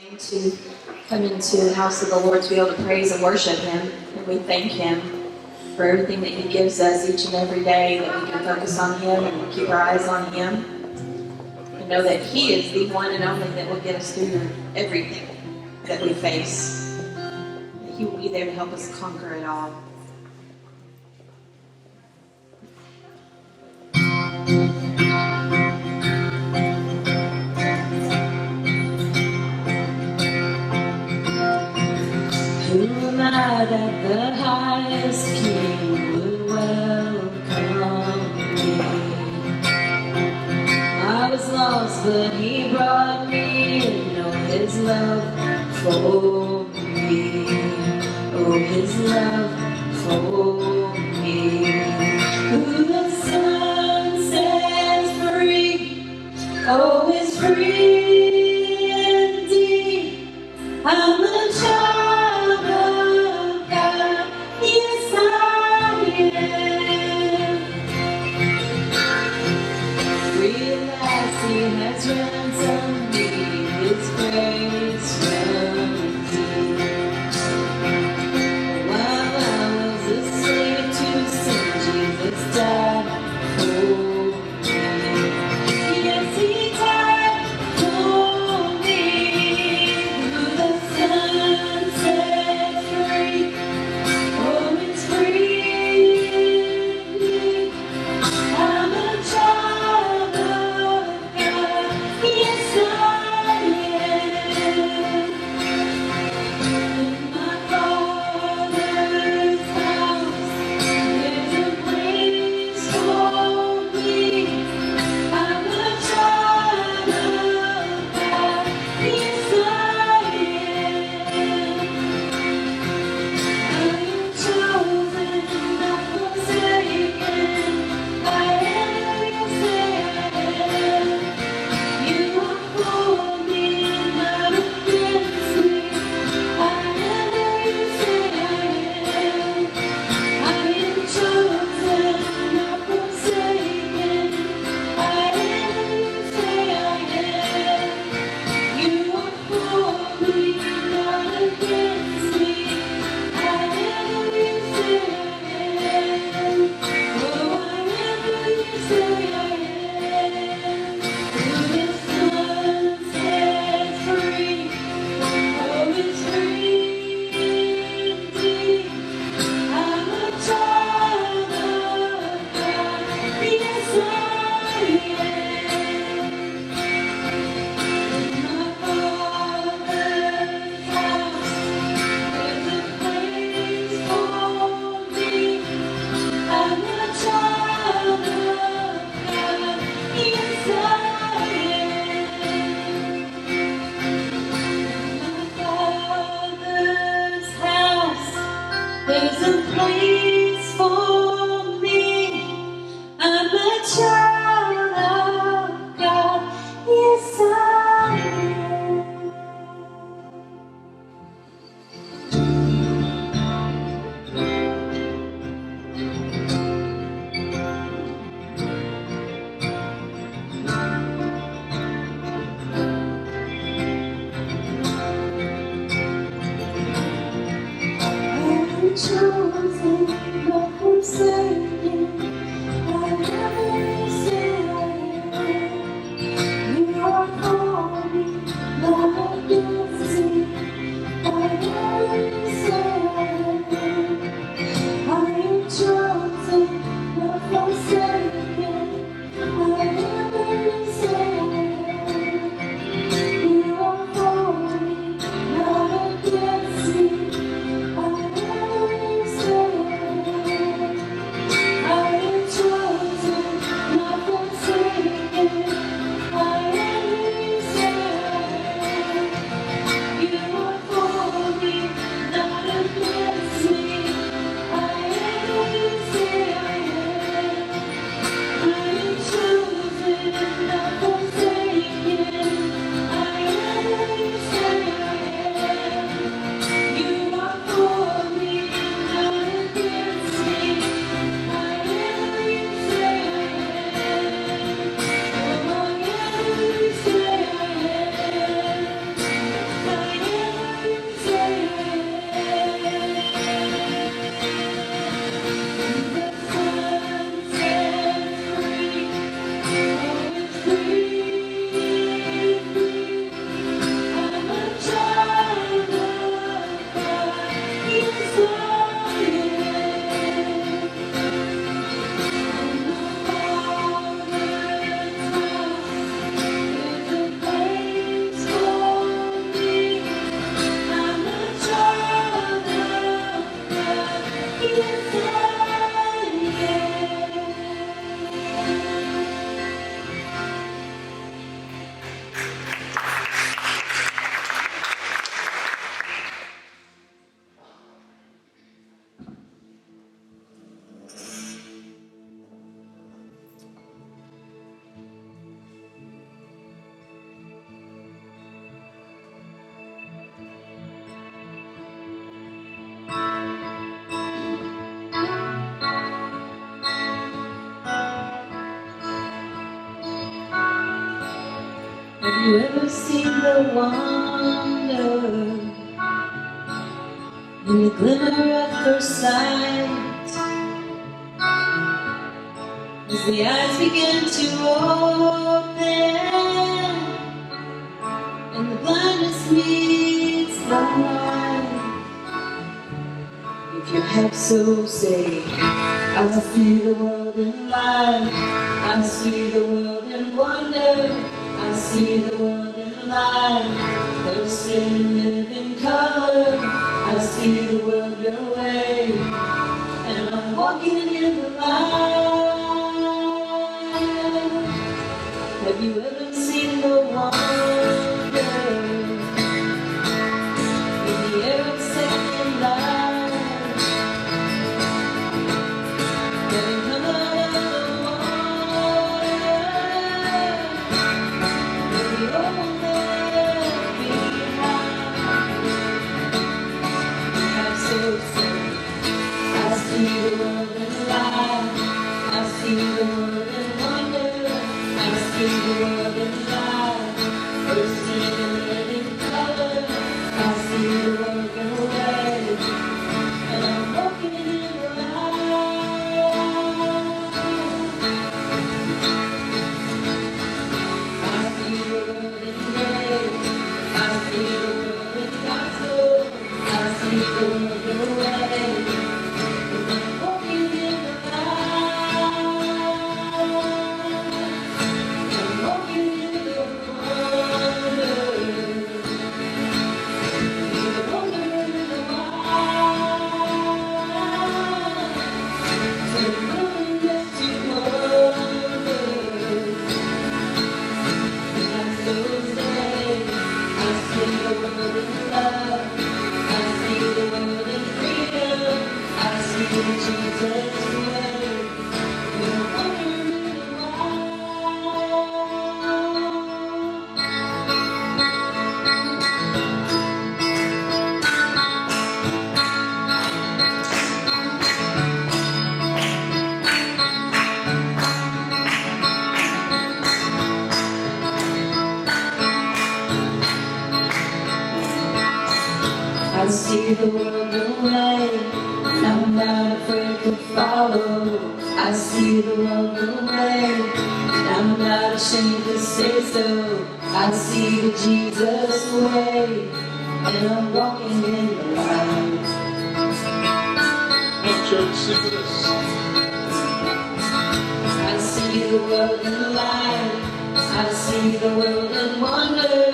To come into the house of the Lord to be able to praise and worship Him. And we thank Him for everything that He gives us each and every day, that we can focus on Him and keep our eyes on Him. And know that He is the one and only that will get us through everything that we face. That He will be there to help us conquer it all. Who am I that the highest King would welcome me? I was lost, but He brought me in. Oh, His love for me. Oh, His love for me. Who the Son sets free, oh, is free indeed. I'm a child of God, yes I am. Free at last He has ransomed me, His grace from deep. While I was a slave to sin, Jesus died for me. Yes, He died for me. Who the Son sets free, oh, it's free. I'm a child of God, yes I am. In my Father's house, there's a place for me. I'm a child of God, yes I am. I am chosen, not forsaken. I am who you say I am. You are for me, not against me. I am who you say I am. I am chosen, not forsaken. I am who you say I am. You are for me, not against me. I am who you say I am. Oh, I am who you say I am. Who the Son sets free, oh, it's free indeed. I'm a child of God, yes I am. In my Father's house, there's a place for me. I'm a child of God, yes I am. In my Father's house, there's a place for me. I'm a child of God, yes I am. I'm chosen, not forsaken. I am who you say I am. You are for me, not against me. I am who you say I am. I am chosen, not forsaken. I am who you say I am. You are for me, not against me. I am who you say I am. Have you ever seen the wonder in the glimmer at first sight? As the eyes begin to open and the blindness meets the light. If your heart so say, I see the world in light, I see the world in wonder, I see the world in light, there's in living color, I see the world your way, and I'm walking in the light. Have you ever seen the wonder in the air of second light? Getting come out of the water, and the old left behind. I'm so sad. I see the world in light, I see the world in wonder, I see the world in light, first in a living color, I see the world in way, and I'm walking in the light. I see the world in day, I see the world in gospel, I see the world in way. Walking in the light, I'm walking in the wonder, in the wonder in the light. So moving just to wonder, and I'm so sad. I see the world in love, I see the world in freedom, I see Jesus' way. You're wondering why. I see the world away, I'm not afraid to follow. I see the world away, I'm not ashamed to say so. I see the Jesus way, and I'm walking in the light. Come on, church, sing with us. I see the world in light, I see the world in wonder,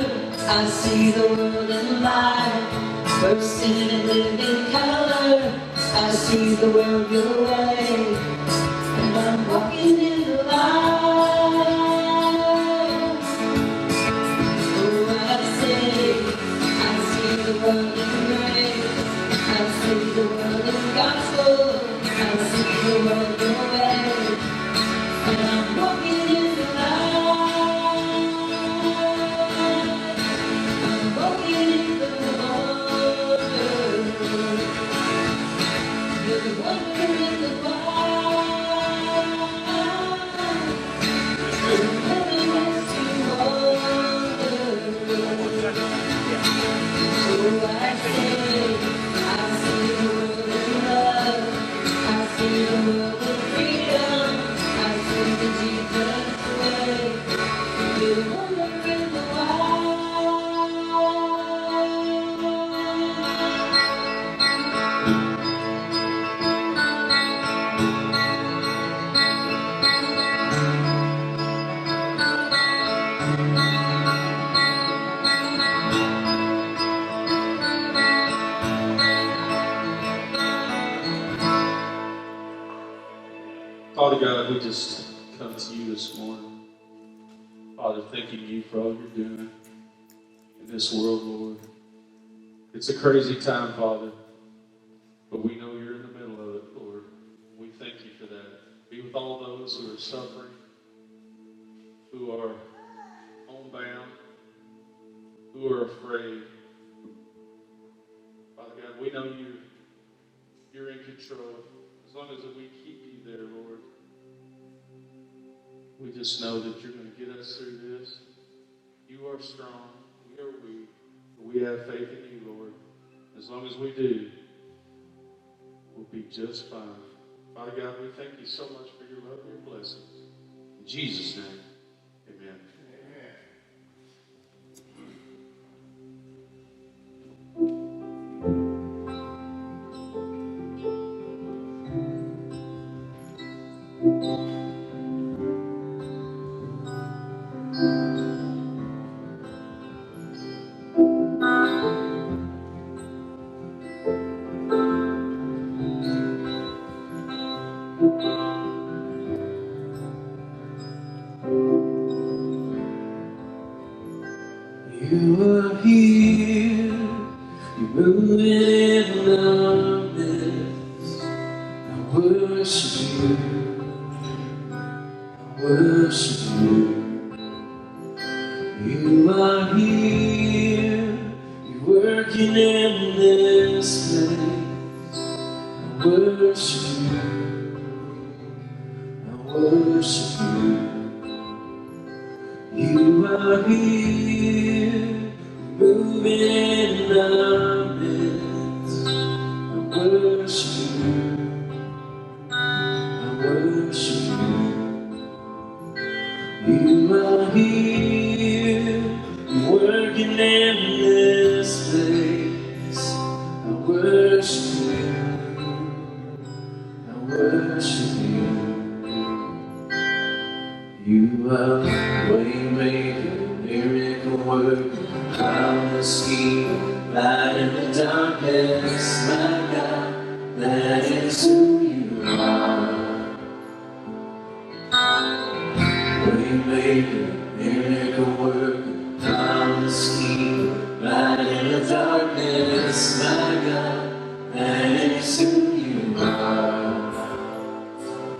I see the world in light, first in a living color, I see the world your way, and I'm walking in the light. Oh, I see the world in grace, I see the world in gospel, I see the world your way. And I'm walking in the light. I'm walking in the wonder. You're the wonder in the light. You're never less to wonder. Oh, I see the world in love. I see the world in freedom. I see the Jesus way. You're the wonder in the Father God, we just come to you this morning. Father, thanking you for all you're doing in this world, Lord. It's a crazy time, Father, but we know you're in the middle of it, Lord. We thank you for that. Be with all those who are suffering, who are homebound, who are afraid. Father God, we know you're in control. As long as we keep you there, Lord, we just know that you're going to get us through this. You strong, we are weak, but we have faith in you, Lord. As long as we do, we'll be just fine. Father God, we thank you so much for your love and your blessings. In Jesus' name, amen. You are here, you're moving in our midst. I worship you, I worship you. You are here, you're working in this place. I worship you, I worship you. You are here, moving in our midst. I worship you, I worship you. You are here, working in this place. I worship you, I worship you. You are waymaker, miracle worker, promise keeper, light in the darkness, my God, that is who you are. Waymaker, miracle worker, promise keeper, light in the darkness, my God, that is who you are.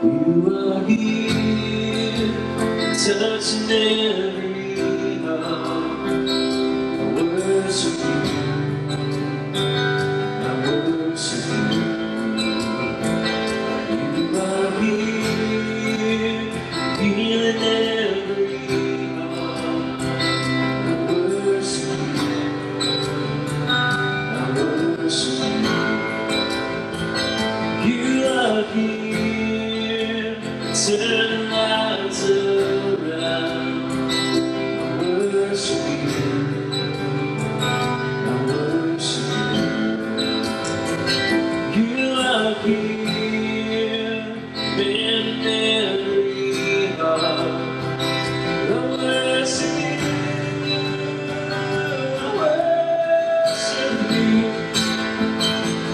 You are here, touching every heart. I worship you, I worship you. You are here, healing every heart. I worship you, I worship you. You are here, turning lives around. I worship you, I worship you. You are here, mending every heart. I worship you, I worship you.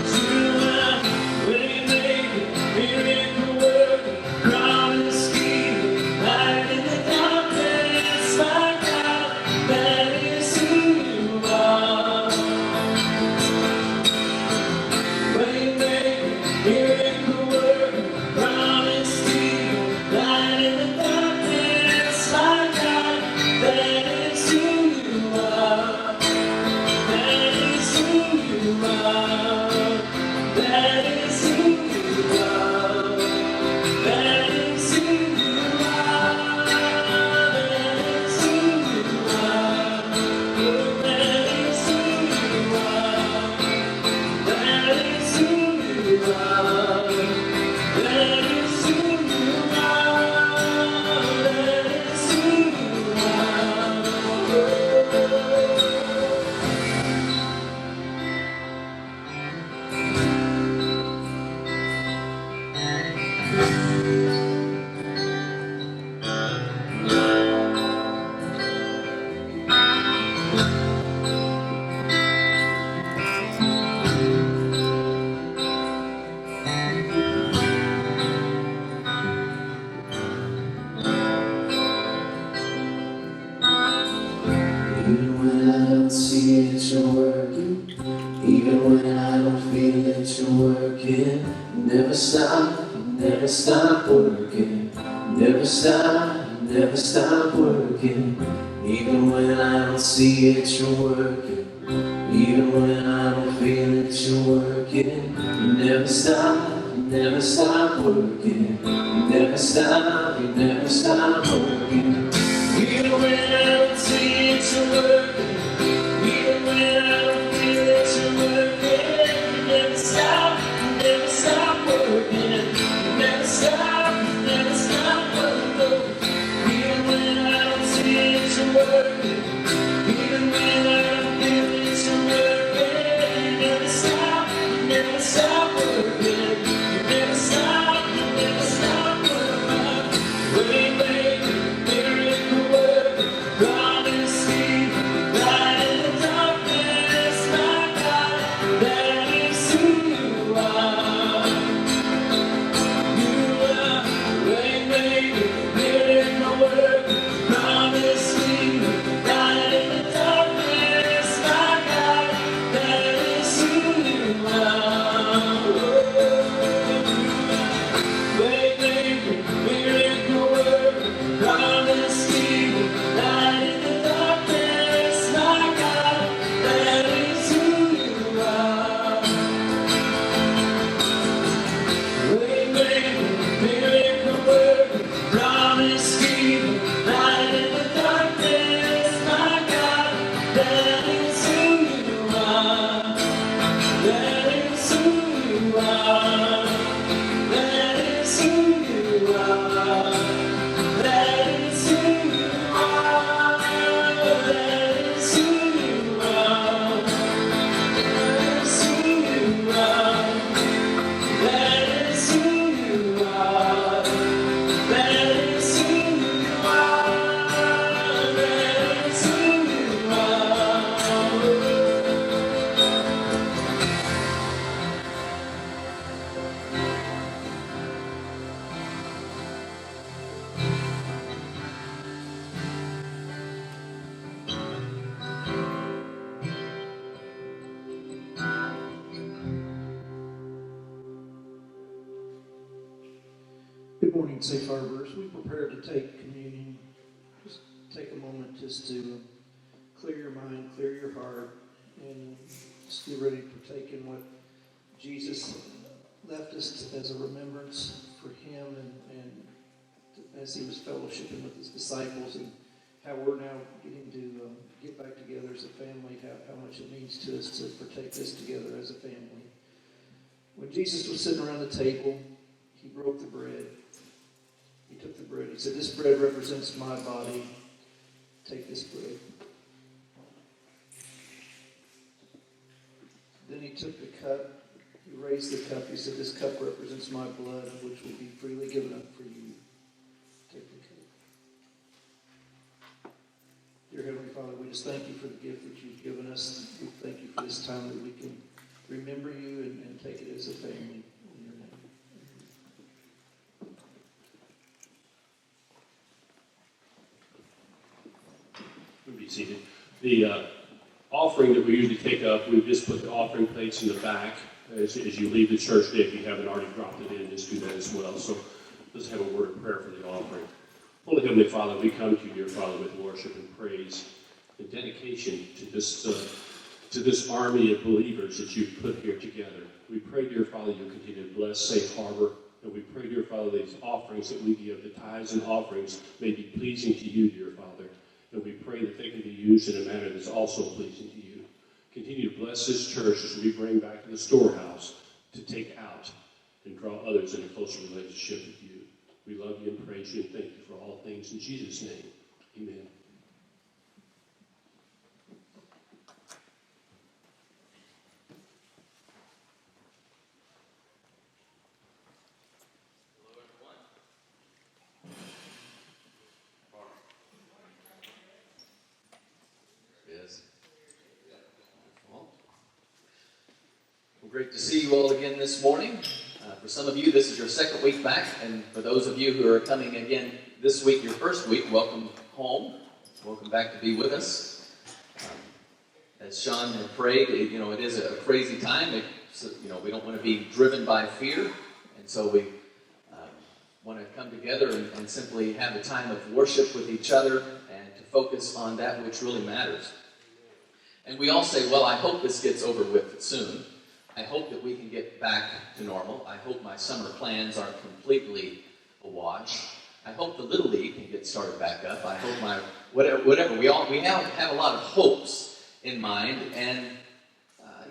You are waymaker, miracle worker, promise keeper, light in the darkness, my God, that is who you are. Waymaker, miracle worker, promise keeper, light in the darkness, my God, that is who you are. That is who you are. That is who you are. That is who you are. That is who you are. That is who you are. That is who you are. That is who you Even when I don't see it, you're working. Even when I don't feel it, you're working. You never stop working. Never stop working. Even when I don't see it, you're working. Even when I don't feel it, you're working. You never stop working. You never stop working. Even when I don't see it, that you're working, even when I don't feel that you're working. You never stop working. You never stop working. Even when I don't see that you're working, even when I don't feel that you're working. You never stop working. You never stop working. Waymaker, miracle worker, promise keeper, light in the darkness, my God, that is who you are. You are waymaker, miracle worker, promise keeper, light in the darkness, my God, that is who you are. Waymaker, miracle worker, promise keeper, light in the darkness, my God, that is who you are. Waymaker, miracle worker, promise keeper, light in the darkness, my God, that is who you are. That is who you are. That is who you are. That is who you are. That is who you are. That is who you are. That is who you are. That is who you are. That is who you are. Good morning, Safe Harbors. We prepare to take communion. Just take a moment just to clear your mind, clear your heart, and just get ready to partake in what Jesus left us as a remembrance for him and as he was fellowshipping with his disciples, and how we're now getting to get back together as a family, how much it means to us to partake this together as a family. When Jesus was sitting around the table, he broke the bread. He took the bread. He said, "This bread represents my body. Take this bread." Then he took the cup. He raised the cup. He said, "This cup represents my blood, which will be freely given up for you. Take the cup." Dear Heavenly Father, we just thank you for the gift that you've given us. We thank you for this time that we can remember you and take it as a family. In your name. Be seated. The offering that we usually take up, we've just put the offering plates in the back as you leave the church today. If you haven't already dropped it in, just do that as well. So let's have a word of prayer for the offering. Holy Heavenly Father, we come to you, dear Father, with worship and praise and dedication to this army of believers that you've put here together. We pray, dear Father, you'll continue to bless Safe Harbor. And we pray, dear Father, these offerings that we give, the tithes and offerings, may be pleasing to you, dear Father. And we pray that they can be used in a manner that's also pleasing to you. Continue to bless this church as we bring back to the storehouse to take out and draw others in a closer relationship with you. We love you and praise you and thank you for all things. In Jesus' name, amen. Great to see you all again this morning. For some of you, this is your second week back, and for those of you who are coming again this week, your first week, welcome home. Welcome back to be with us. As Sean had prayed, it is a crazy time. We don't want to be driven by fear, and so we want to come together and simply have a time of worship with each other and to focus on that which really matters. And we all say, well, I hope this gets over with soon. I hope that we can get back to normal. I hope my summer plans aren't completely awash. I hope the Little League can get started back up. I hope my whatever. We have a lot of hopes in mind, and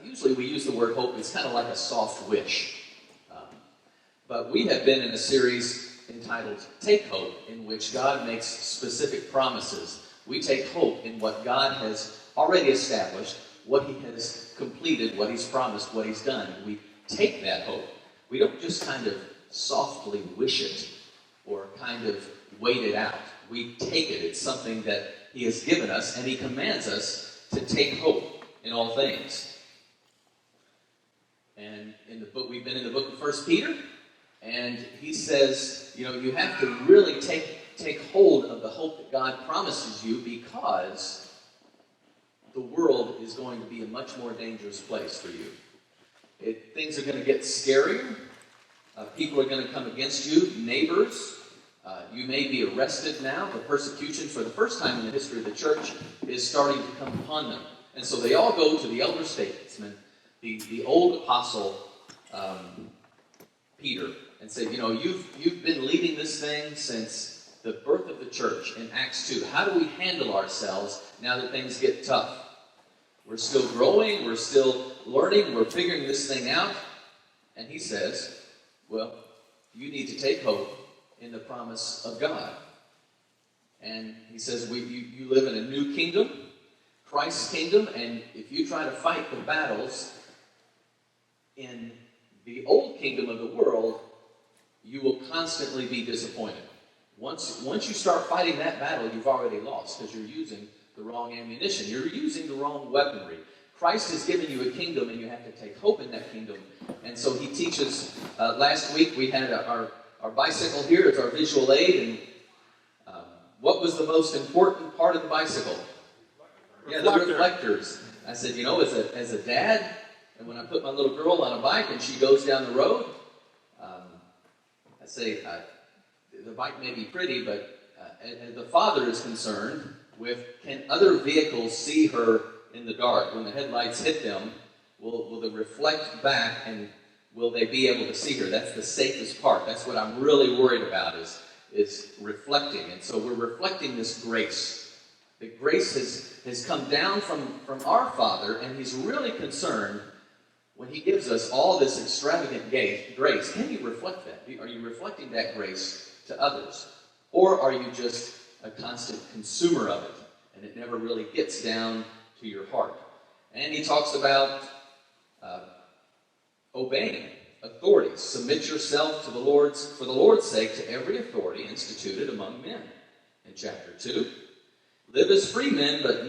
usually we use the word hope. It's kind of like a soft wish. But we have been in a series entitled Take Hope, in which God makes specific promises. We take hope in what God has already established, what He has completed, what He's promised, what He's done. We take that hope. We don't just kind of softly wish it or kind of wait it out. We take it. It's something that He has given us, and He commands us to take hope in all things. And in the book, we've been in the book of 1 Peter, and he says, you have to really take hold of the hope that God promises you, because the world is going to be a much more dangerous place for you. Things are going to get scarier. People are going to come against you. Neighbors. You may be arrested now. The persecution, for the first time in the history of the church, is starting to come upon them. And so they all go to the elder statesman, the old apostle Peter, and say, you've been leading this thing since the birth of the church in Acts 2. How do we handle ourselves now that things get tough? We're still growing, we're still learning, we're figuring this thing out. And he says, well, you need to take hope in the promise of God. And he says, you live in a new kingdom, Christ's kingdom, and if you try to fight the battles in the old kingdom of the world, you will constantly be disappointed. Once you start fighting that battle, you've already lost, because you're using the wrong ammunition. You're using the wrong weaponry. Christ has given you a kingdom, and you have to take hope in that kingdom. And so he teaches. Last week we had our bicycle here as our visual aid, and what was the most important part of the bicycle? Yeah, the reflectors. I said, as a dad, and when I put my little girl on a bike and she goes down the road, I say, the bike may be pretty, but and the father is concerned with, can other vehicles see her in the dark? When the headlights hit them, will they reflect back, and will they be able to see her? That's the safest part. That's what I'm really worried about, is reflecting. And so we're reflecting this grace. The grace has come down from our Father, and He's really concerned when He gives us all this extravagant grace. Can you reflect that? Are you reflecting that grace to others? Or are you just a constant consumer of it, and it never really gets down to your heart? And he talks about obeying authorities. Submit yourself to for the Lord's sake, to every authority instituted among men. In chapter 2, live as free men, but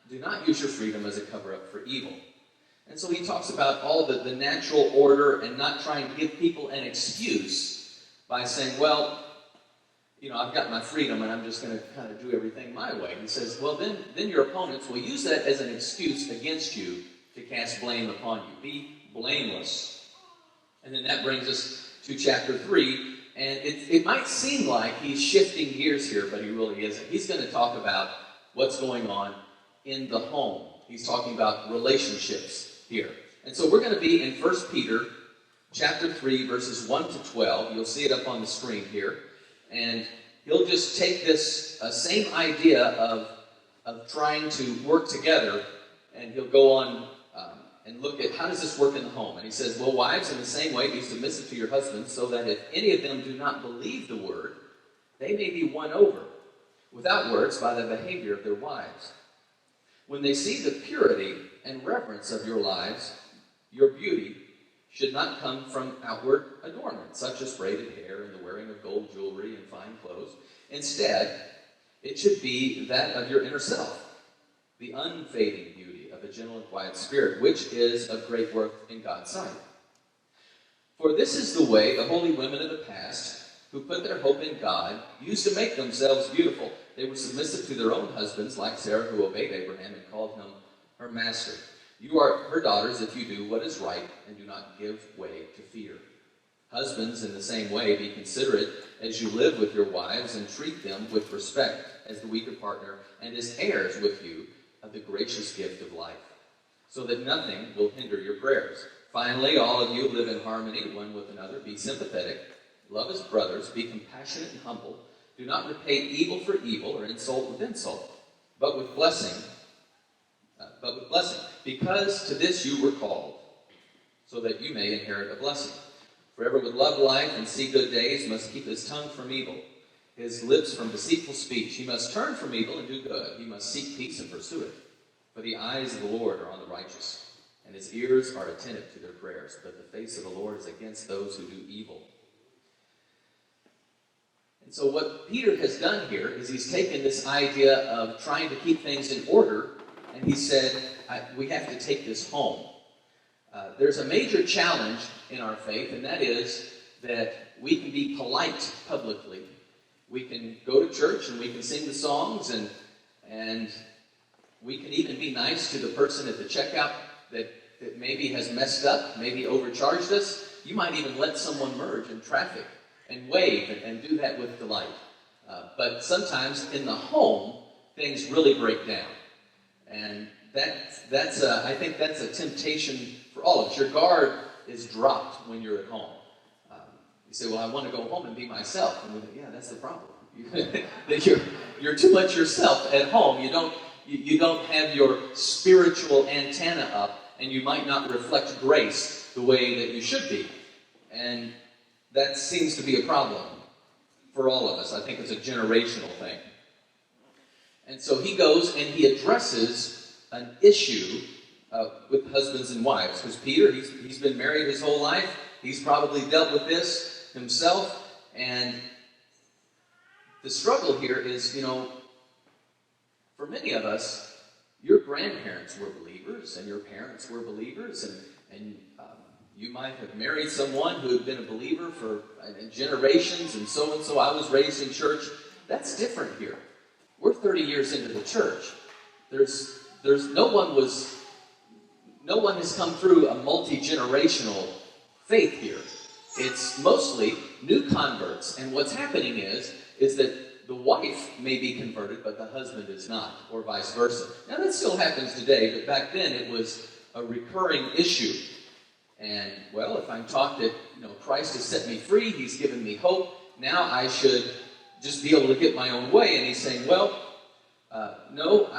do not use your freedom as a cover-up for evil. And so he talks about all the natural order, and not trying to give people an excuse by saying, well, I've got my freedom and I'm just going to kind of do everything my way. He says, well, then your opponents will use that as an excuse against you to cast blame upon you. Be blameless. And then that brings us to chapter 3. And it might seem like he's shifting gears here, but he really isn't. He's going to talk about what's going on in the home. He's talking about relationships here. And so we're going to be in 1 Peter chapter 3, verses 1 to 12. You'll see it up on the screen here. And he'll just take this same idea of trying to work together, and he'll go on and look at how does this work in the home. And he says, well, wives, in the same way, be submissive to your husbands, so that if any of them do not believe the word, they may be won over without words by the behavior of their wives. When they see the purity and reverence of your lives, your beauty should not come from outward adornment, such as braided hair and the wearing of gold jewelry and fine clothes. Instead, it should be that of your inner self, the unfading beauty of a gentle and quiet spirit, which is of great worth in God's sight. For this is the way the holy women of the past, who put their hope in God, used to make themselves beautiful. They were submissive to their own husbands, like Sarah, who obeyed Abraham and called him her master. You are her daughters if you do what is right and do not give way to fear. Husbands, in the same way, be considerate as you live with your wives, and treat them with respect as the weaker partner and as heirs with you of the gracious gift of life, so that nothing will hinder your prayers. Finally, all of you live in harmony one with another. Be sympathetic. Love as brothers. Be compassionate and humble. Do not repay evil for evil or insult with insult, but with blessing, because to this you were called, so that you may inherit a blessing. For whoever would love life and see good days must keep his tongue from evil, his lips from deceitful speech. He must turn from evil and do good. He must seek peace and pursue it. For the eyes of the Lord are on the righteous, and his ears are attentive to their prayers. But the face of the Lord is against those who do evil. And so what Peter has done here is he's taken this idea of trying to keep things in order, and he said, we have to take this home. There's a major challenge in our faith, and that is that we can be polite publicly. We can go to church and we can sing the songs, and we can even be nice to the person at the checkout that maybe has messed up, maybe overcharged us. You might even let someone merge in traffic and wave and do that with delight. But sometimes in the home, things really break down. And I think that's a temptation for all of us. Your guard is dropped when you're at home. You say, well, I want to go home and be myself. And we go, yeah, that's the problem. You're too much yourself at home. You don't have your spiritual antenna up, and you might not reflect grace the way that you should be. And that seems to be a problem for all of us. I think it's a generational thing. And so he goes and he addresses an issue with husbands and wives. Because Peter, he's been married his whole life. He's probably dealt with this himself. And the struggle here is, for many of us, your grandparents were believers and your parents were believers. And you might have married someone who had been a believer for generations and so. I was raised in church. That's different here. We're 30 years into the church. No one has come through a multi-generational faith here. It's mostly new converts. And what's happening is that the wife may be converted, but the husband is not, or vice versa. Now that still happens today, but back then it was a recurring issue. And, well, if I'm taught that, Christ has set me free, he's given me hope, now I should just be able to get my own way. And he's saying, well, no,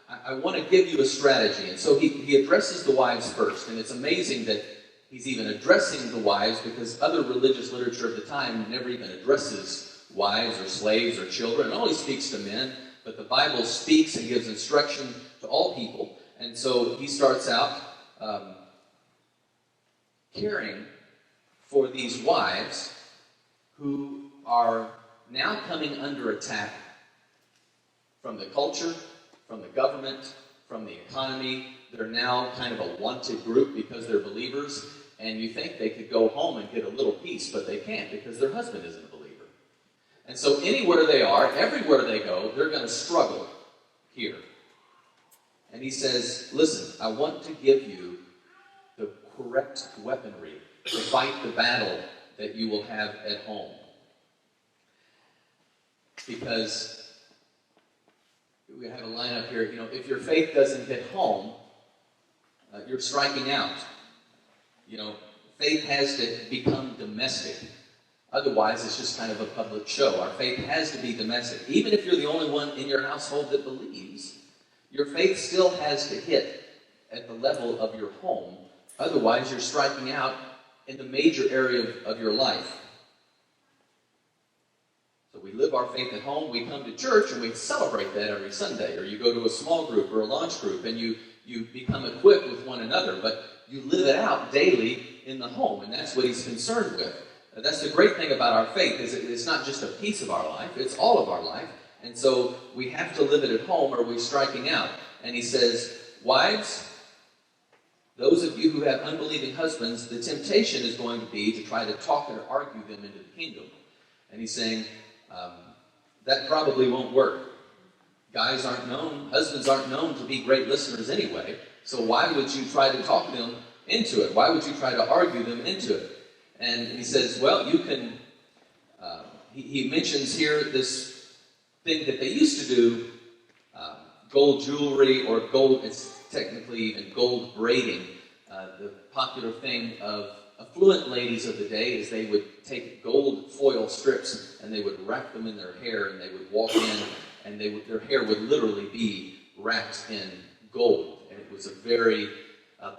I want to give you a strategy. And so he addresses the wives first. And it's amazing that he's even addressing the wives, because other religious literature of the time never even addresses wives or slaves or children. It only speaks to men. But the Bible speaks and gives instruction to all people. And so he starts out caring for these wives who are now coming under attack from the culture, from the government, from the economy. They're now kind of a wanted group because they're believers, and you think they could go home and get a little peace, but they can't because their husband isn't a believer. And so anywhere they are, everywhere they go, they're going to struggle here. And he says, listen, I want to give you the correct weaponry to fight the battle that you will have at home. Because we have a line up here, if your faith doesn't hit home, you're striking out. Faith has to become domestic. Otherwise, it's just kind of a public show. Our faith has to be domestic. Even if you're the only one in your household that believes, your faith still has to hit at the level of your home. Otherwise, you're striking out in the major area of your life. So we live our faith at home, we come to church, and we celebrate that every Sunday. Or you go to a small group or a launch group, and you become equipped with one another. But you live it out daily in the home, and that's what he's concerned with. That's the great thing about our faith, is it's not just a piece of our life, it's all of our life. And so we have to live it at home, or we're striking out. And he says, wives, those of you who have unbelieving husbands, the temptation is going to be to try to talk or argue them into the kingdom. And he's saying, that probably won't work. Husbands aren't known to be great listeners anyway, so why would you try to talk them into it? Why would you try to argue them into it? And he says, well, you can, he mentions here this thing that they used to do, gold jewelry or gold, it's technically even gold braiding, the popular thing of affluent ladies of the day is they would take gold foil strips and they would wrap them in their hair, and they would walk in, and their hair would literally be wrapped in gold. And it was a very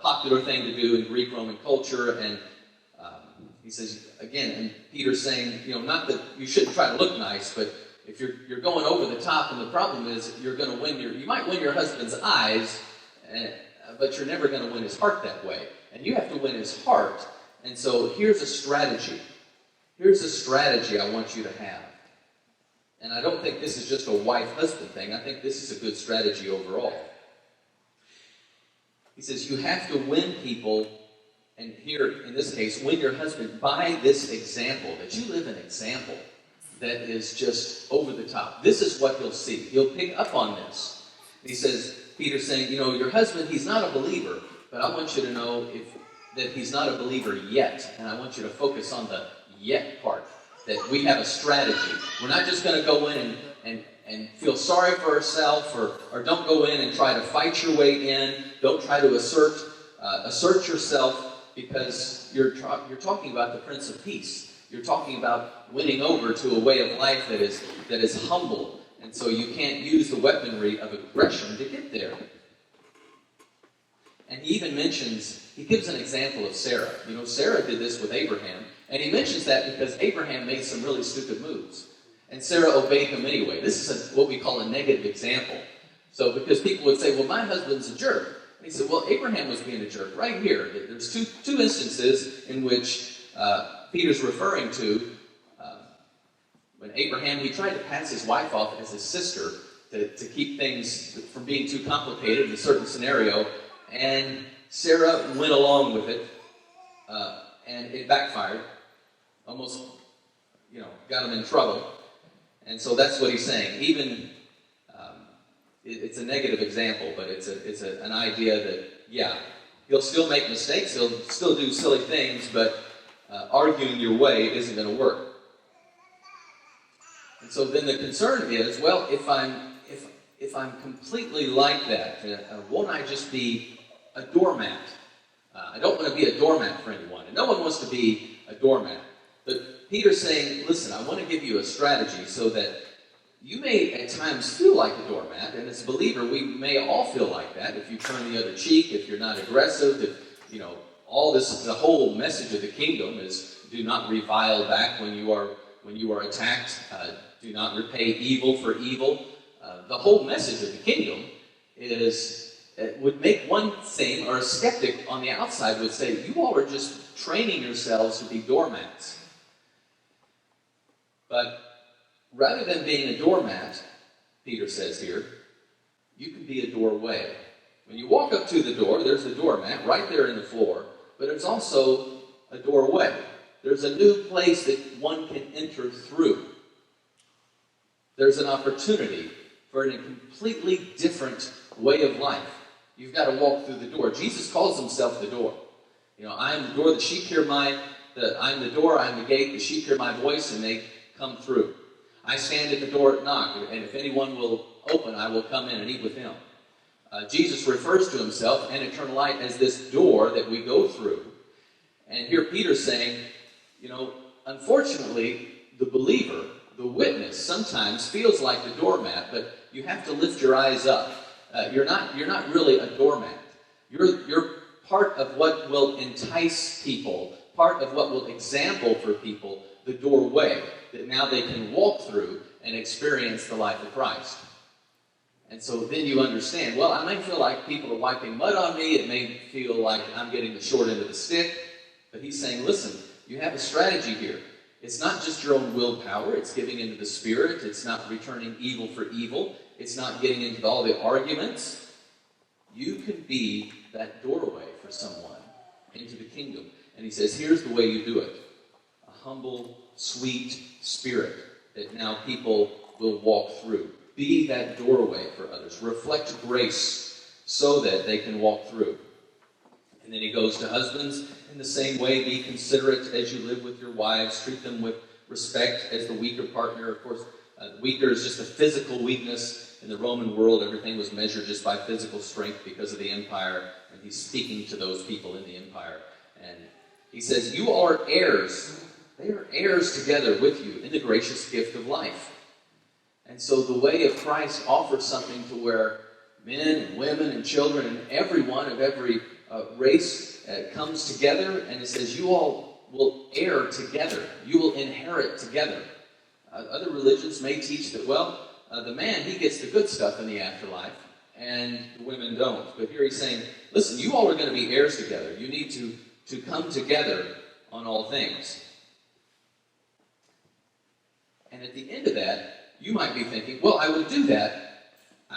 popular thing to do in Greek Roman culture. And he says, again, and Peter's saying, not that you shouldn't try to look nice, but if you're going over the top, and the problem is you might win your husband's eyes, but you're never going to win his heart that way. And you have to win his heart. And so here's a strategy. Here's a strategy I want you to have. And I don't think this is just a wife-husband thing. I think this is a good strategy overall. He says you have to win people, and here, in this case, win your husband by this example, that you live an example that is just over the top. This is what he'll see. He'll pick up on this. And he says, Peter's saying, your husband, he's not a believer, but I want you to know that he's not a believer yet. And I want you to focus on the yet part, that we have a strategy. We're not just going to go in and feel sorry for ourselves, or don't go in and try to fight your way in. Don't try to assert yourself, because you're talking about the Prince of Peace. You're talking about winning over to a way of life that is humble. And so you can't use the weaponry of aggression to get there. And he gives an example of Sarah. Sarah did this with Abraham. And he mentions that because Abraham made some really stupid moves. And Sarah obeyed him anyway. This is what we call a negative example. So because people would say, well, my husband's a jerk. And he said, well, Abraham was being a jerk right here. There's two instances in which Peter's referring to when Abraham, he tried to pass his wife off as his sister to keep things from being too complicated in a certain scenario. And Sarah went along with it, and it backfired. Almost, got him in trouble. And so that's what he's saying. Even, it's a negative example, but it's an idea that, yeah, he'll still make mistakes, he'll still do silly things, but arguing your way isn't going to work. And so then the concern is, well, if I'm completely like that, won't I just be a doormat? I don't want to be a doormat for anyone, and no one wants to be a doormat. But Peter's saying, listen, I want to give you a strategy so that you may at times feel like a doormat, and as a believer, we may all feel like that. If you turn the other cheek, if you're not aggressive, if, the whole message of the kingdom is do not revile back when you are attacked. Do not repay evil for evil. The whole message of the kingdom would make one sane, or a skeptic on the outside would say, you all are just training yourselves to be doormats. But rather than being a doormat, Peter says here, you can be a doorway. When you walk up to the door, there's a doormat right there in the floor, but there's also a doorway. There's a new place that one can enter through. There's an opportunity for a completely different way of life. You've got to walk through the door. Jesus calls himself the door. I am the door, the sheep hear I'm the door, I am the gate, the sheep hear my voice, and they come through. I stand at the door and knock, and if anyone will open, I will come in and eat with him. Jesus refers to himself and eternal life as this door that we go through. And here Peter's saying, unfortunately, the believer, the witness, sometimes feels like the doormat, but you have to lift your eyes up. You're not really a doormat. You're part of what will entice people, part of what will example for people the doorway that now they can walk through and experience the life of Christ. And so then you understand, well, I may feel like people are wiping mud on me, it may feel like I'm getting the short end of the stick, but he's saying, listen, you have a strategy here. It's not just your own willpower, it's giving into the Spirit, it's not returning evil for evil, it's not getting into all the arguments. You can be that doorway for someone into the kingdom. And he says, here's the way you do it. A humble, sweet spirit that now people will walk through. Be that doorway for others. Reflect grace so that they can walk through. And then he goes to husbands. In the same way, be considerate as you live with your wives. Treat them with respect as the weaker partner. Of course, weaker is just a physical weakness. In the Roman world, everything was measured just by physical strength because of the empire. And he's speaking to those people in the empire. And He says, you all are heirs. They are heirs together with you in the gracious gift of life. And so the way of Christ offers something to where men and women and children and everyone of every race comes together, and it says you all will heir together. You will inherit together. Other religions may teach that, well, the man, he gets the good stuff in the afterlife, and the women don't. But here he's saying, listen, you all are going to be heirs together. You need to come together on all things. And at the end of that, you might be thinking, well, I would do that.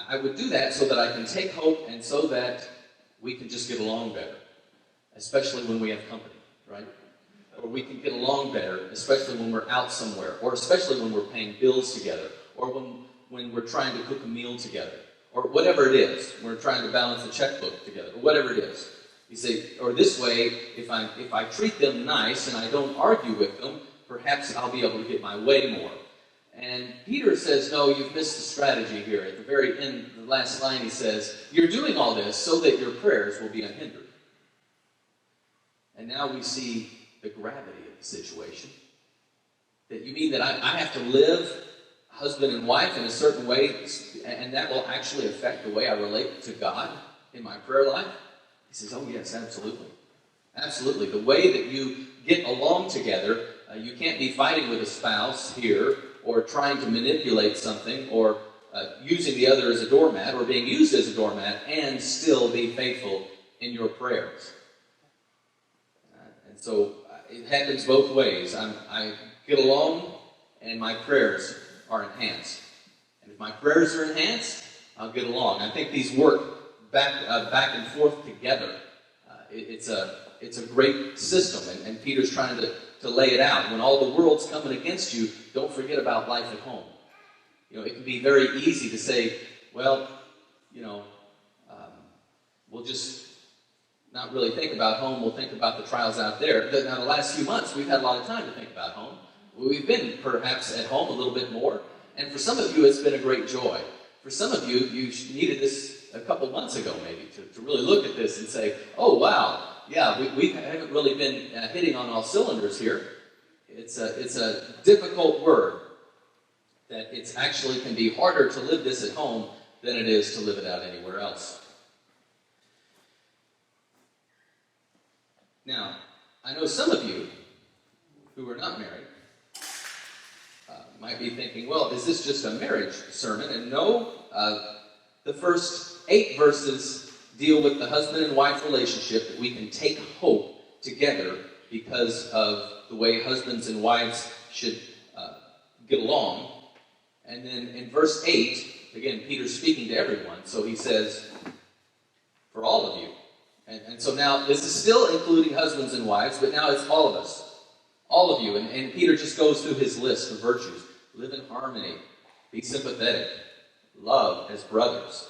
I would do that so that I can take hope and so that we can just get along better, especially when we have company, right? Or we can get along better, especially when we're out somewhere, or especially when we're paying bills together, or when we're trying to cook a meal together, or whatever it is. We're trying to balance a checkbook together, or whatever it is. You say, or this way, if I treat them nice and I don't argue with them, perhaps I'll be able to get my way more. And Peter says, no, you've missed the strategy here. At the very end, the last line, he says, you're doing all this so that your prayers will be unhindered. And now we see the gravity of the situation. That you mean that I have to live husband and wife in a certain way, and that will actually affect the way I relate to God in my prayer life? He says, oh yes, absolutely. Absolutely. The way that you get along together, you can't be fighting with a spouse here, or trying to manipulate something, or using the other as a doormat, or being used as a doormat, and still be faithful in your prayers. And so it happens both ways. I get along, and my prayers are enhanced. And if my prayers are enhanced, I'll get along. I think these work back and forth together. It's a great system, and Peter's trying to lay it out. When all the world's coming against you, don't forget about life at home. You know, it can be very easy to say, well, we'll just not really think about home. We'll think about the trials out there. Now, the last few months, we've had a lot of time to think about home. We've been perhaps at home a little bit more. And for some of you, it's been a great joy. For some of you, you needed this a couple months ago, maybe, to really look at this and say, oh, wow, yeah, we haven't really been hitting on all cylinders here. It's a difficult word, that it's actually can be harder to live this at home than it is to live it out anywhere else. Now, I know some of you who are not married might be thinking, well, is this just a marriage sermon? And no, the first 8 verses deal with the husband and wife relationship, that we can take hope together because of the way husbands and wives should get along. And then in verse 8, again, Peter's speaking to everyone, so he says, for all of you. And so now, this is still including husbands and wives, but now it's all of us. All of you. And Peter just goes through his list of virtues. Live in harmony. Be sympathetic. Love as brothers.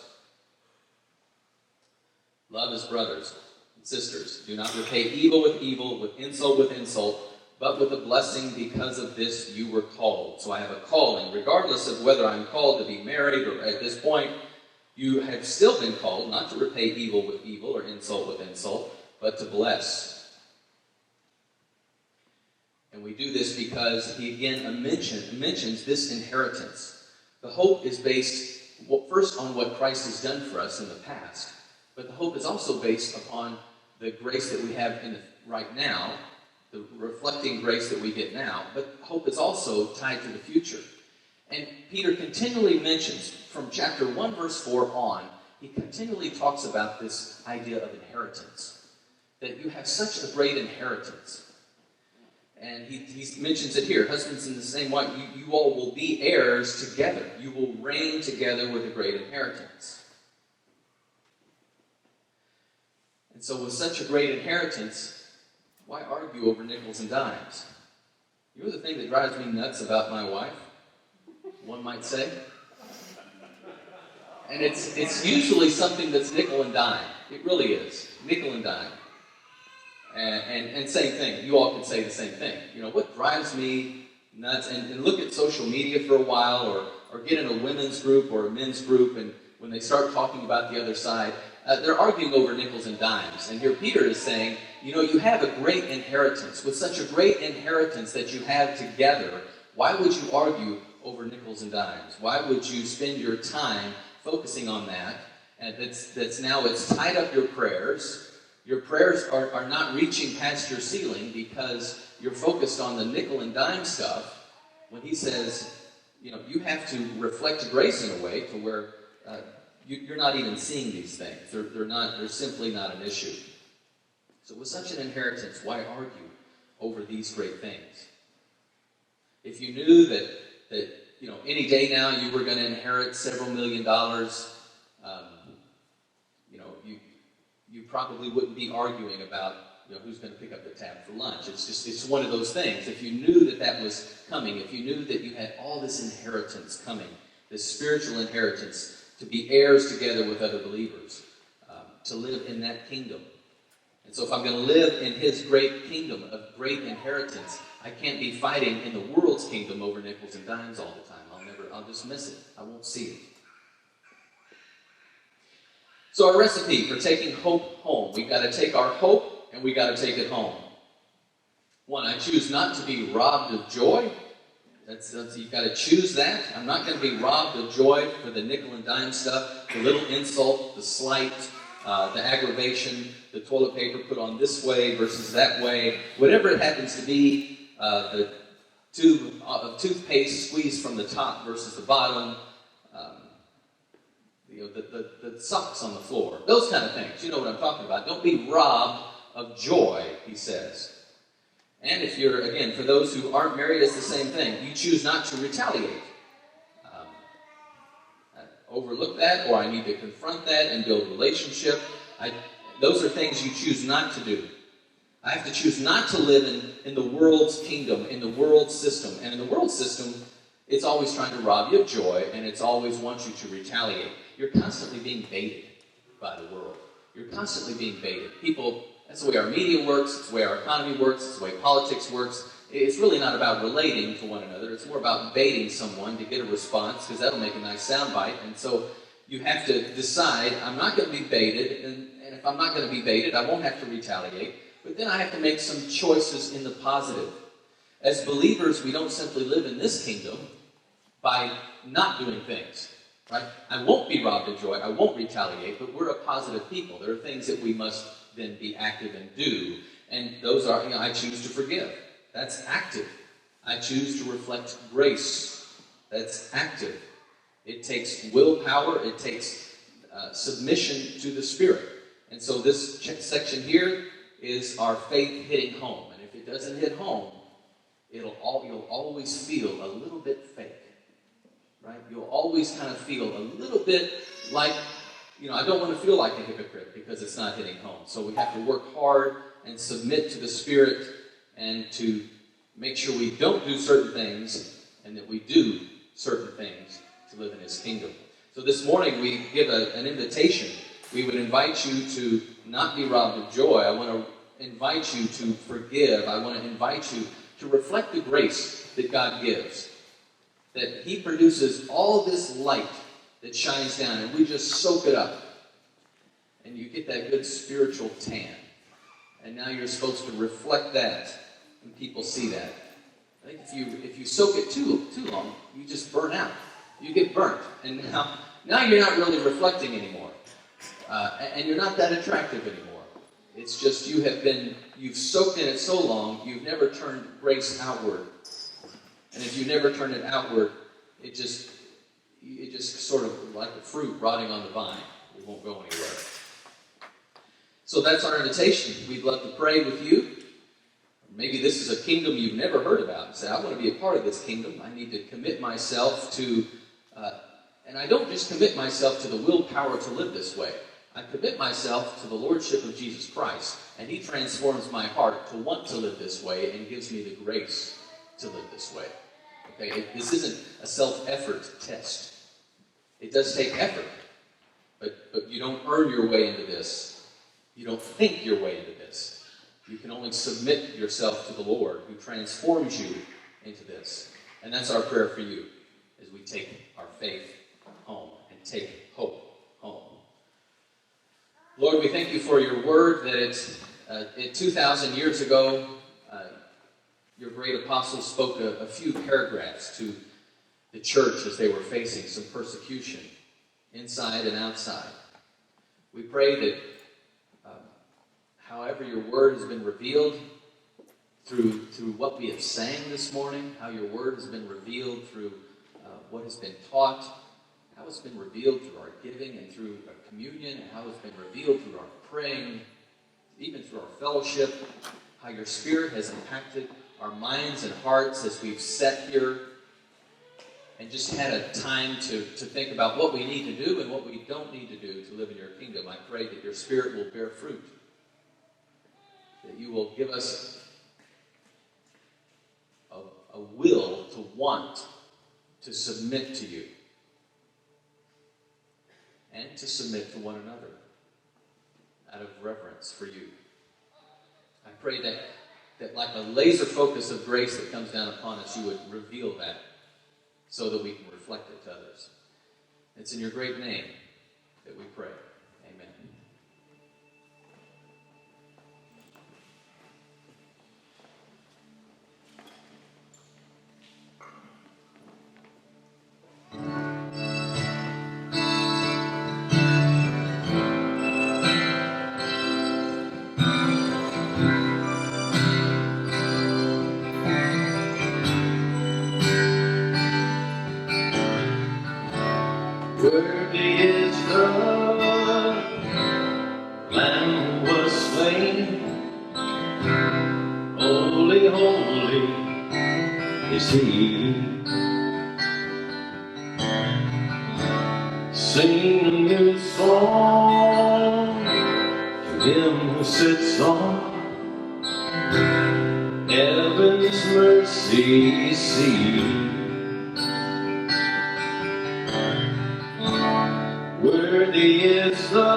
Love as brothers and sisters. Do not repay evil, with insult with insult, but with a blessing. Because of this you were called. So I have a calling. Regardless of whether I'm called to be married or at this point, you have still been called not to repay evil with evil or insult with insult, but to bless. And we do this because he again mentions this inheritance. The hope is based first on what Christ has done for us in the past, but the hope is also based upon the grace that we have right now, the reflecting grace that we get now, but hope is also tied to the future. And Peter continually mentions, from chapter 1, verse 4 on, he continually talks about this idea of inheritance, that you have such a great inheritance. And he mentions it here. Husbands, in the same way, you all will be heirs together. You will reign together with a great inheritance. And so with such a great inheritance, why argue over nickels and dimes? You know the thing that drives me nuts about my wife? One might say. And it's usually something that's nickel and dime. It really is. Nickel and dime. And same thing. You all can say the same thing. You know, what drives me nuts, and look at social media for a while, or get in a women's group or a men's group, and when they start talking about the other side, they're arguing over nickels and dimes. And here Peter is saying, you have a great inheritance. With such a great inheritance that you have together, why would you argue over nickels and dimes? Why would you spend your time focusing on that? And that's now it's tied up your prayers. Your prayers are not reaching past your ceiling because you're focused on the nickel and dime stuff. When he says, you have to reflect grace in a way to where you're not even seeing these things. They're simply not an issue. So with such an inheritance, why argue over these great things? If you knew that any day now you were going to inherit several $1 million, you probably wouldn't be arguing about who's going to pick up the tab for lunch. It's one of those things. If you knew that was coming, if you knew that you had all this inheritance coming, this spiritual inheritance, to be heirs together with other believers, to live in that kingdom. And so if I'm going to live in his great kingdom of great inheritance, I can't be fighting in the world's kingdom over nickels and dimes all the time. I'll just miss it. I won't see it. So our recipe for taking hope home. We've got to take our hope and we've got to take it home. One, I choose not to be robbed of joy. You've got to choose that. I'm not going to be robbed of joy for the nickel and dime stuff, the little insult, the slight, the aggravation, the toilet paper put on this way versus that way, whatever it happens to be, the tube of toothpaste squeezed from the top versus the bottom, the socks on the floor, those kind of things. You know what I'm talking about. Don't be robbed of joy, he says. And if you're, again, for those who aren't married, it's the same thing. You choose not to retaliate. Overlook that, or I need to confront that and build relationship. Those are things you choose not to do. I have to choose not to live in the world's kingdom, in the world system. And in the world system, it's always trying to rob you of joy, and it's always wants you to retaliate. You're constantly being baited by the world. You're constantly being baited. People, that's the way our media works, it's the way our economy works, it's the way politics works. It's really not about relating to one another. It's more about baiting someone to get a response, because that'll make a nice soundbite. And so you have to decide, I'm not going to be baited, and if I'm not going to be baited, I won't have to retaliate. But then I have to make some choices in the positive. As believers, we don't simply live in this kingdom by not doing things. Right? I won't be robbed of joy. I won't retaliate, but we're a positive people. There are things that we must then be active and do. And those are, I choose to forgive. That's active. I choose to reflect grace. That's active. It takes willpower. It takes submission to the Spirit. And so this section here is our faith hitting home. And if it doesn't hit home, you'll always feel a little bit fake. Right? You'll always kind of feel a little bit like, I don't want to feel like a hypocrite because it's not hitting home. So we have to work hard and submit to the Spirit and to make sure we don't do certain things and that we do certain things to live in His kingdom. So this morning we give an invitation. We would invite you to not be robbed of joy. I want to invite you to forgive. I want to invite you to reflect the grace that God gives. That He produces all this light that shines down, and we just soak it up. And you get that good spiritual tan. And now you're supposed to reflect that, and people see that. I think if you soak it too long, you just burn out. You get burnt. And now you're not really reflecting anymore. And you're not that attractive anymore. It's just you've soaked in it so long, you've never turned grace outward. And if you never turn it outward, it just sort of like the fruit rotting on the vine. It won't go anywhere. So that's our invitation. We'd love to pray with you. Maybe this is a kingdom you've never heard about. And say, I want to be a part of this kingdom. I need to commit myself to, and I don't just commit myself to the willpower to live this way. I commit myself to the Lordship of Jesus Christ. And He transforms my heart to want to live this way and gives me the grace to live this way. Okay, this isn't a self-effort test. It does take effort, but you don't earn your way into this. You don't think your way into this. You can only submit yourself to the Lord who transforms you into this. And that's our prayer for you as we take our faith home and take hope Lord, we thank you for your word that it 2,000 years ago, your great apostles spoke a few paragraphs to the church as they were facing some persecution inside and outside. We pray that however your word has been revealed through what we have sang this morning, how your word has been revealed through what has been taught, how it's been revealed through our giving and through our communion, and how it's been revealed through our praying, even through our fellowship, how your Spirit has impacted our minds and hearts as we've sat here and just had a time to think about what we need to do and what we don't need to do to live in your kingdom. I pray that your Spirit will bear fruit, that you will give us a will to want to submit to you and to submit to one another out of reverence for you. I pray that like a laser focus of grace that comes down upon us, you would reveal that so that we can reflect it to others. It's in your great name that we pray. Amen. Worthy is the Lamb who was slain. Holy, holy is He. Sing a new song to Him who sits on heaven's mercy seat. Worthy is the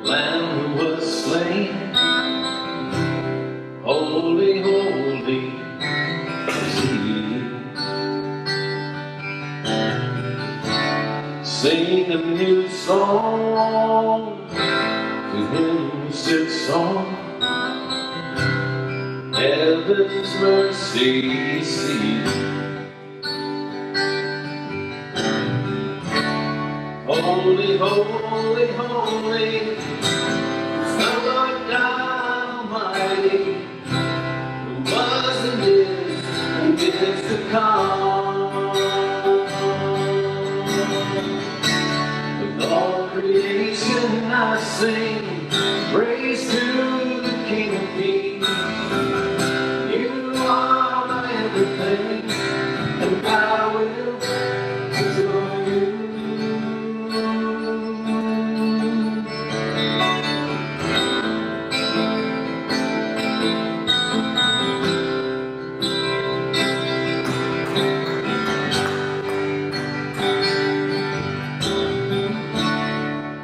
Lamb who was slain. Holy, holy is He. Sing a new song to Him who sits on heaven's mercy seat. Holy, holy, holy is the Lord God Almighty, who was and is to come. With all creation I sing praise to the King of Kings. You are my everything, and I will adore you.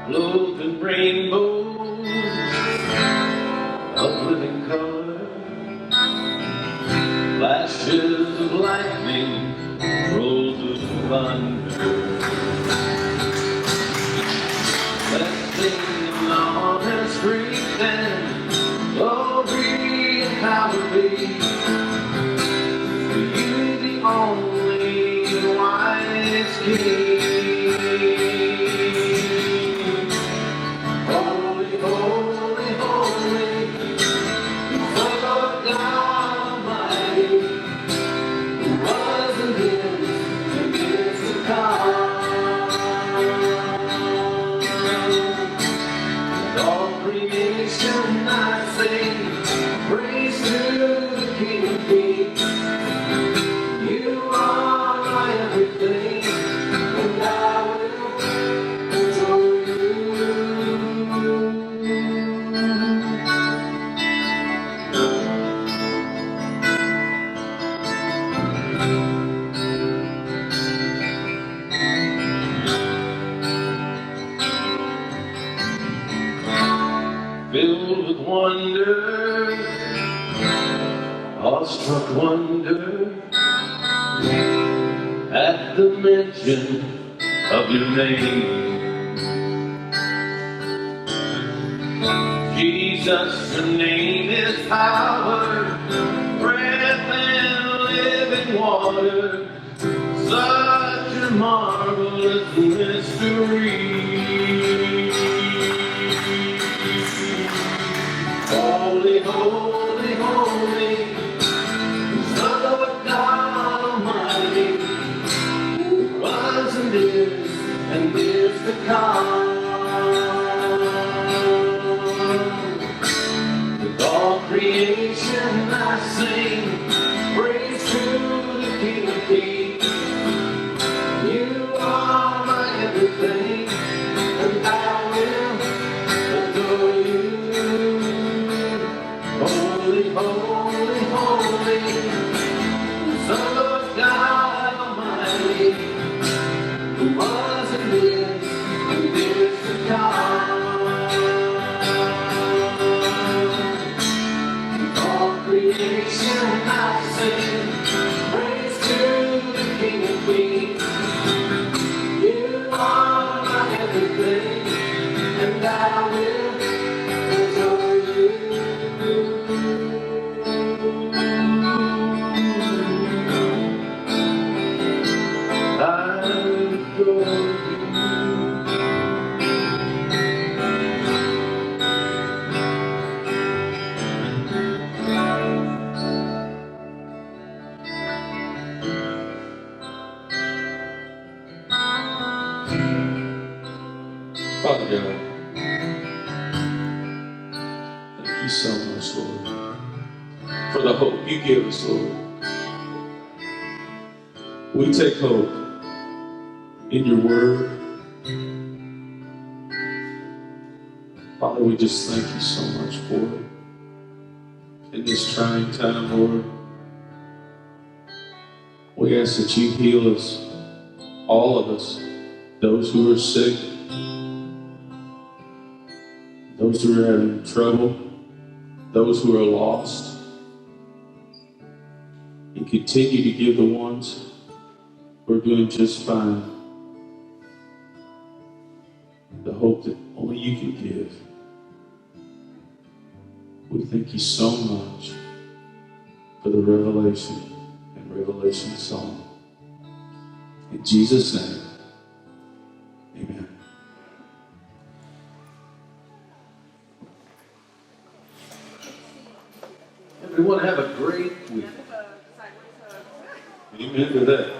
Clothed in rainbows of living color, flashes of lightning, rolls of thunder. Let's sing along and strength and glory and power be to you, the only wise King. Holy, holy, holy, the Lord God Almighty, who was and is to come. With all creation I sing praise to the King of Kings. You are my everything, and I will adore you. Filled with wonder, awestruck wonder, at the mention of your name. Jesus, your name is power, breath and living water. Such a marvelous mystery. Holy, holy, holy, Son of God Almighty, who was and is to come. With all creation I sing praise to the King of Kings. You are my everything, and I will adore you. Holy, holy, holy, Son of God Almighty, who was and is to come. All creation I sing praise to the King of Kings. You are my everything, and I will adore you. I adore you. Father God, thank you so much, Lord, for the hope you give us, Lord. We take hope in your word. Father, we just thank you so much for it. In this trying time, Lord, we ask that you heal us, all of us, those who are sick, those who are having trouble, those who are lost, and continue to give the ones who are doing just fine the hope that only you can give. We thank you so much for the revelation and revelation song. In Jesus' name, amen. Everyone have a great week. Amen to that.